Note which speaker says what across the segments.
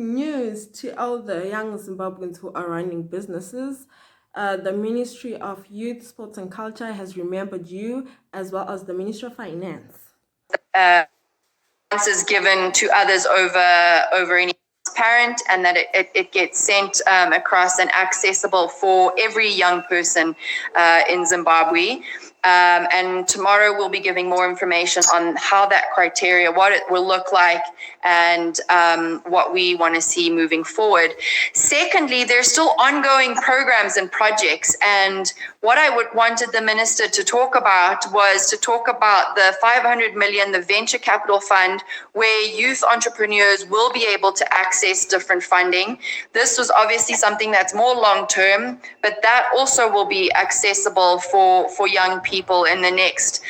Speaker 1: news to all the young Zimbabweans who are running businesses. The Ministry of Youth, Sports and Culture has remembered you, as well as the Ministry of Finance.
Speaker 2: Answers given to others over any transparent, and that it gets sent across and accessible for every young person in Zimbabwe. And tomorrow we'll be giving more information on how that criteria, what it will look like, and what we want to see moving forward. Secondly, there's still ongoing programs and projects, and what I wanted the minister to talk about was to talk about the 500 million, the venture capital fund, where youth entrepreneurs will be able to access different funding. This was obviously something that's more long term, but that also will be accessible for young people in the next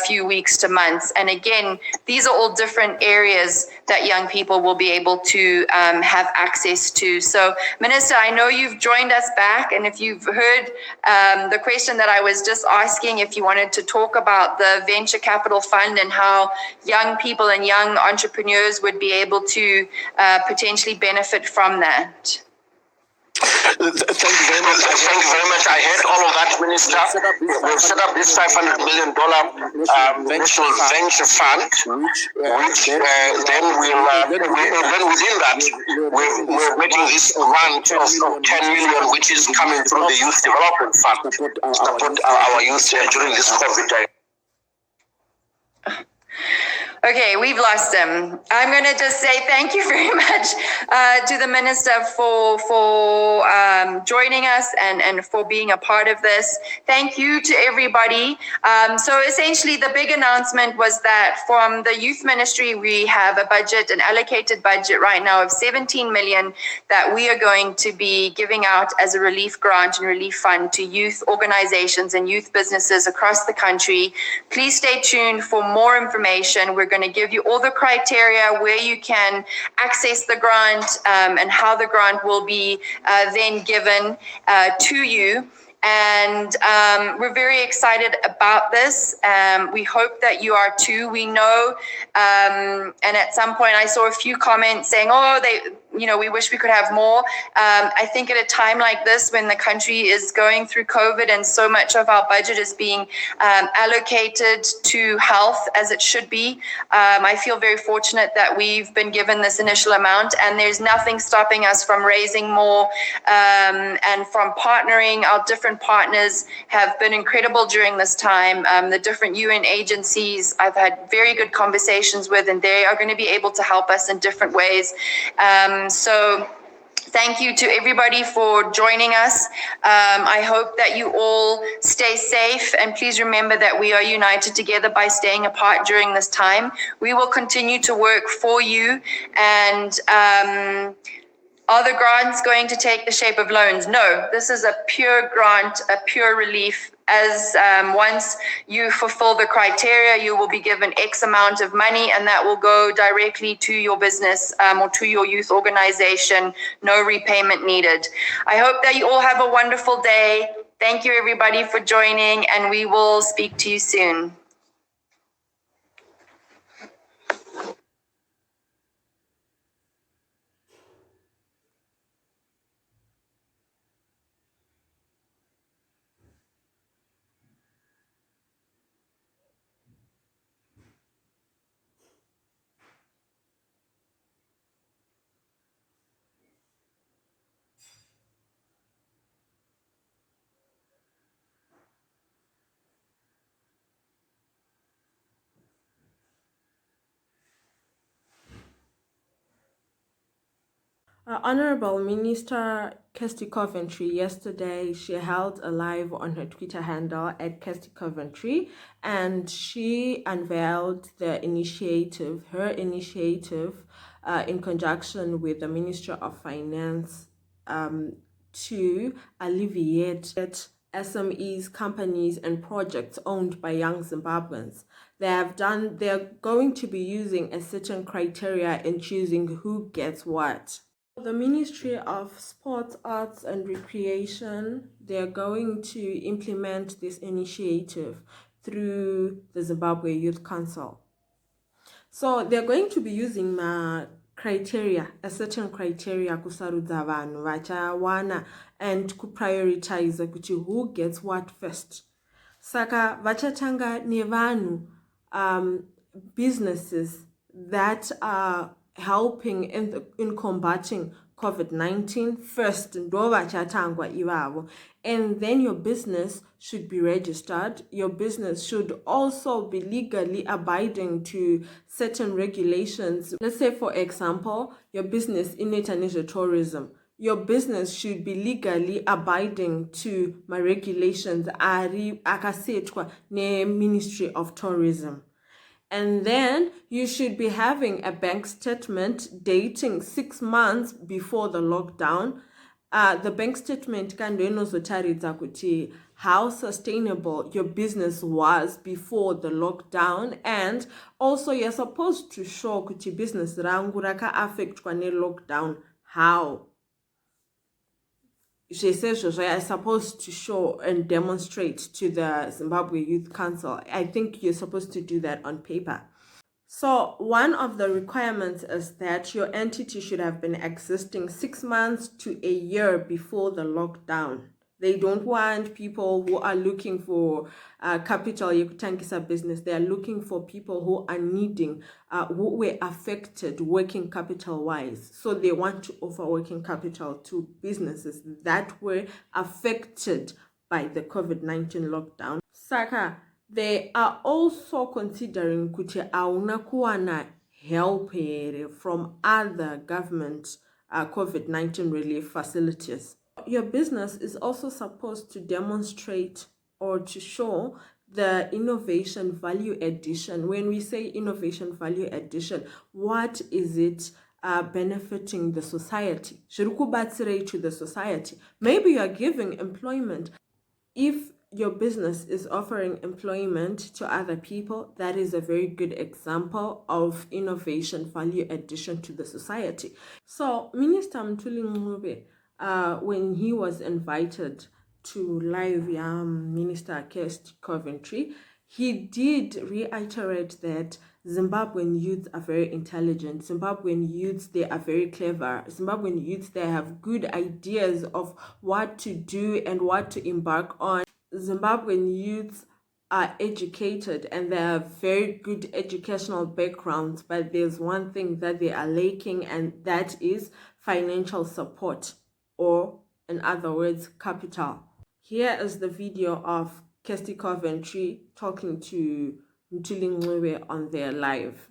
Speaker 2: few weeks to months. And again, these are all different areas that young people will be able to have access to. So, Minister, I know you've joined us back, and if you've heard the question that I was just asking, if you wanted to talk about the venture capital fund and how young people and young entrepreneurs would be able to potentially benefit from that.
Speaker 3: Thank you very much. I heard all of that, Minister. We've set up this $500 million national venture fund, which then within that, we're making this grant of 10 million, which is coming through the Youth Development Fund to support our youth during this COVID time.
Speaker 2: Okay, we've lost him. I'm going to just say thank you very much to the minister for joining us and for being a part of this. Thank you to everybody. So essentially, the big announcement was that from the youth ministry, we have a budget, an allocated budget right now of 17 million that we are going to be giving out as a relief grant and relief fund to youth organizations and youth businesses across the country. Please stay tuned for more information. We're going to give you all the criteria where you can access the grant and how the grant will be then given to you. And we're very excited about this. We hope that you are too. We know, and at some point I saw a few comments saying, we wish we could have more. I think at a time like this, when the country is going through COVID and so much of our budget is being allocated to health as it should be, I feel very fortunate that we've been given this initial amount, and there's nothing stopping us from raising more and from partnering. Our different partners have been incredible during this time. The different UN agencies I've had very good conversations with, and they are going to be able to help us in different ways. So thank you to everybody for joining us. I hope that you all stay safe, and please remember that we are united together by staying apart during this time. We will continue to work for you. And are the grants going to take the shape of loans? No, this is a pure grant, a pure relief. As once you fulfill the criteria, you will be given X amount of money, and that will go directly to your business or to your youth organization. No repayment needed. I hope that you all have a wonderful day. Thank you, everybody, for joining, and we will speak to you soon.
Speaker 1: Honorable Minister Kirsty Coventry, yesterday she held a live on her Twitter handle at Kirsty Coventry, and she unveiled her initiative in conjunction with the Ministry of Finance to alleviate SMEs, companies, and projects owned by young Zimbabweans. They're going to be using a certain criteria in choosing who gets what. The Ministry of Sports, Arts and Recreation, they're going to implement this initiative through the Zimbabwe Youth Council. So they're going to be using criteria, a certain criteria kusarudza vanhu vachawana and kuprioritize kuti who gets what first. Saka vachatanga nevanhu businesses that are helping in combating COVID-19 first, ndo vachatangwa ivavo. And then your business should be registered. Your business should also be legally abiding to certain regulations. Let's say, for example, your business in tourism. Your business should be legally abiding to my regulations akasetwa ne Ministry of Tourism. And then you should be having a bank statement dating 6 months before the lockdown. The bank statement can kuti how sustainable your business was before the lockdown, and also you're supposed to show kuti business rangu raka affect kwane lockdown how. She says they are supposed to show and demonstrate to the Zimbabwe Youth Council. I think you're supposed to do that on paper. So one of the requirements is that your entity should have been existing 6 months to a year before the lockdown. They don't want people who are looking for capital yekutangisa business. They are looking for people who are needing, who were affected working capital wise. So they want to offer working capital to businesses that were affected by the COVID-19 lockdown. Saka, they are also considering kuti auna kuwana help from other government COVID-19 relief facilities. Your business is also supposed to demonstrate or to show the innovation value addition. When we say innovation value addition, what is it benefiting the society? Shirikubatsire to the society. Maybe you are giving employment. If your business is offering employment to other people, that is a very good example of innovation value addition to the society. So Minister Mthuli Ncube, when he was invited to live Minister Kirsty Coventry, he did reiterate that Zimbabwean youths are very intelligent. Zimbabwean youths, they are very clever. Zimbabwean youths, they have good ideas of what to do and what to embark on. Zimbabwean youths are educated and they have very good educational backgrounds, but there's one thing that they are lacking, and that is financial support, or in other words, capital. Here is the video of Kirsty Coventry talking to Mthuli Ncube on their live.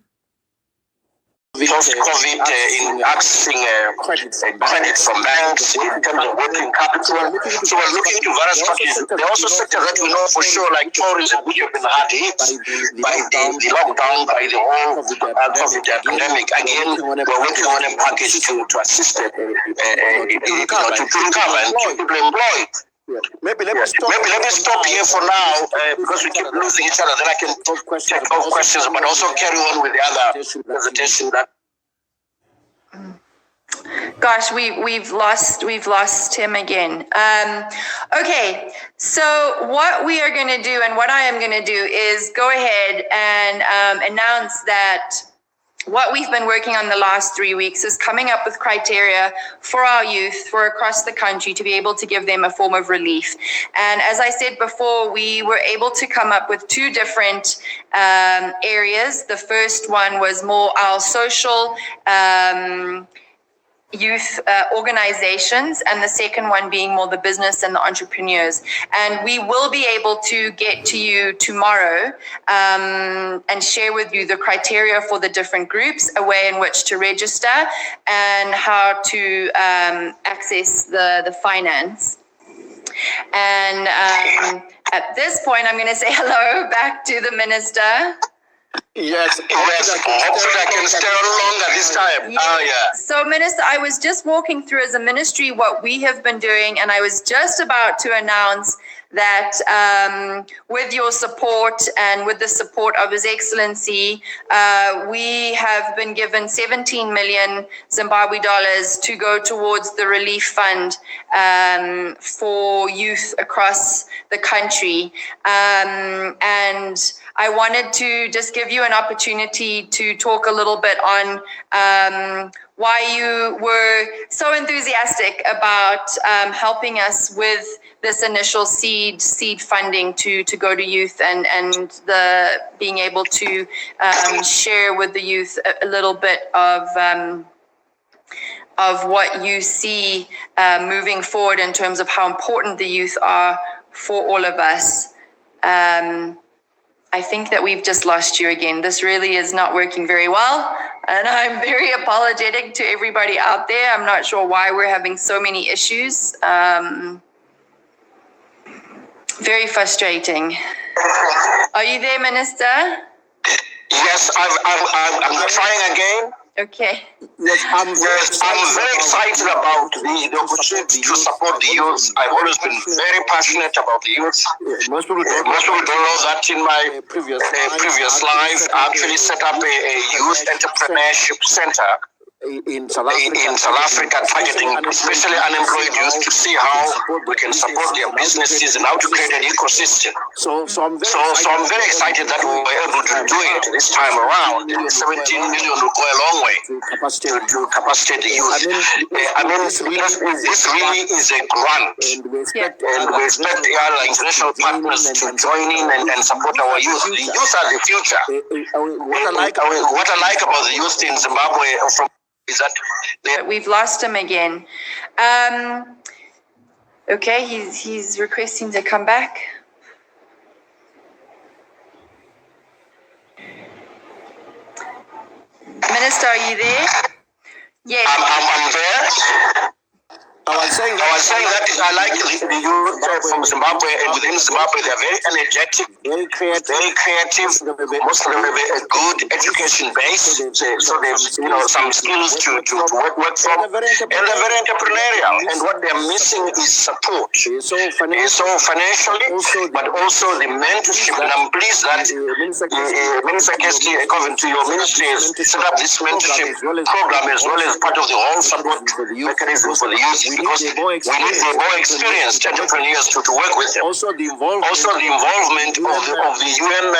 Speaker 3: Post-COVID in accessing credit from banks in terms of working capital. So we're looking to various countries. There are also sectors that we know for sure, like tourism, which have been hard hit by the lockdown, by the whole COVID pandemic. Again, we're working on a package to assist them, to recover and keep people employed. Yeah. Maybe let me stop here for now because we keep losing each other. Then I can take all questions, but also carry on with the other presentation.
Speaker 2: Gosh, we've lost him again. Okay, so what we are going to do, and what I am going to do, is go ahead and announce that what we've been working on the last 3 weeks is coming up with criteria for our youth for across the country to be able to give them a form of relief. And as I said before, we were able to come up with 2 different areas. The first one was more our social youth organizations, and the second one being more the business and the entrepreneurs. And we will be able to get to you tomorrow and share with you the criteria for the different groups, a way in which to register, and how to access the finance. And at this point, I'm going to say hello back to the minister.
Speaker 3: Yes, hopefully I can stay on longer this time.
Speaker 2: Yes. Oh, yeah. So, Minister, I was just walking through as a ministry what we have been doing, and I was just about to announce that with your support and with the support of His Excellency, we have been given 17 million Zimbabwe dollars to go towards the relief fund for youth across the country. And I wanted to just give you an opportunity to talk a little bit on why you were so enthusiastic about helping us with this initial seed funding to go to youth and the being able to share with the youth a little bit of what you see moving forward in terms of how important the youth are for all of us. I think that we've just lost you again. This really is not working very well, and I'm very apologetic to everybody out there. I'm not sure why we're having so many issues. Very frustrating. Are you there, Minister?
Speaker 3: Yes, I'm trying again.
Speaker 2: Okay.
Speaker 3: Yes, I'm very excited about the opportunity to support the youth. I've always been very passionate about the youth. Most people don't know that in my previous life, I actually set up a youth entrepreneurship center in South Africa, targeting especially unemployed youth to see how we can support their businesses and how to create an ecosystem. So I'm very excited that we were able to do it this time around. 17 million will go a long way to capacitate the youth. This really is a grant, and we expect our international partners to join in and support our youth. The youth are the future. What I like about the youth in Zimbabwe is that
Speaker 2: we've lost him again. Okay, he's requesting to come back. Minister, are you there? Yes.
Speaker 3: I'm there. I was saying that I like the youth from Zimbabwe, and within Zimbabwe they're very energetic, very creative. Most of them have a good education base, so they've some skills to work from, and they're very entrepreneurial. And what they're missing is support. So financially, but also the mentorship. And I'm pleased that Minister Kirsty Coventry, your ministry, has set up this mentorship program as well as part of the whole support mechanism for the youth. Because we need the more experienced entrepreneurs to work with them. Also the involvement of the UN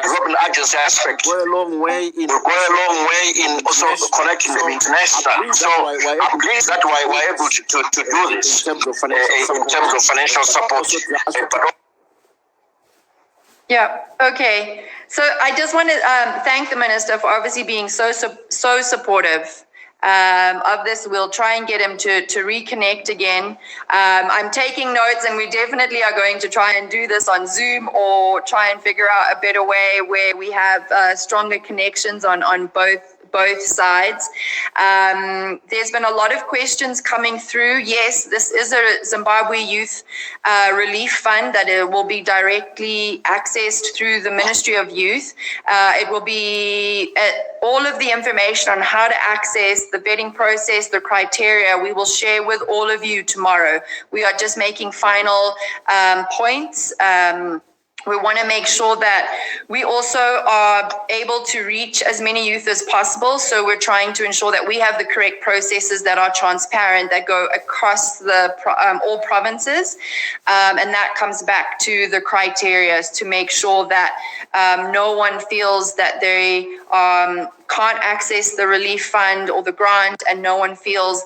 Speaker 3: development agency aspect will go a long way in also connecting them internationally. So I'm pleased that we're able to do this in terms of financial support.
Speaker 2: Yeah, okay. So I just want to thank the Minister for obviously being so supportive of this. We'll try and get him to reconnect again. I'm taking notes, and we definitely are going to try and do this on Zoom or try and figure out a better way where we have stronger connections on both sides. There's been a lot of questions coming through. Yes, this is a Zimbabwe Youth Relief Fund that it will be directly accessed through the Ministry of Youth. It will be all of the information on how to access the vetting process, the criteria, we will share with all of you tomorrow. We are just making final points. We want to make sure that we also are able to reach as many youth as possible. So we're trying to ensure that we have the correct processes that are transparent, that go across the all provinces. And that comes back to the criteria to make sure that no one feels that they can't access the relief fund or the grant, and no one feels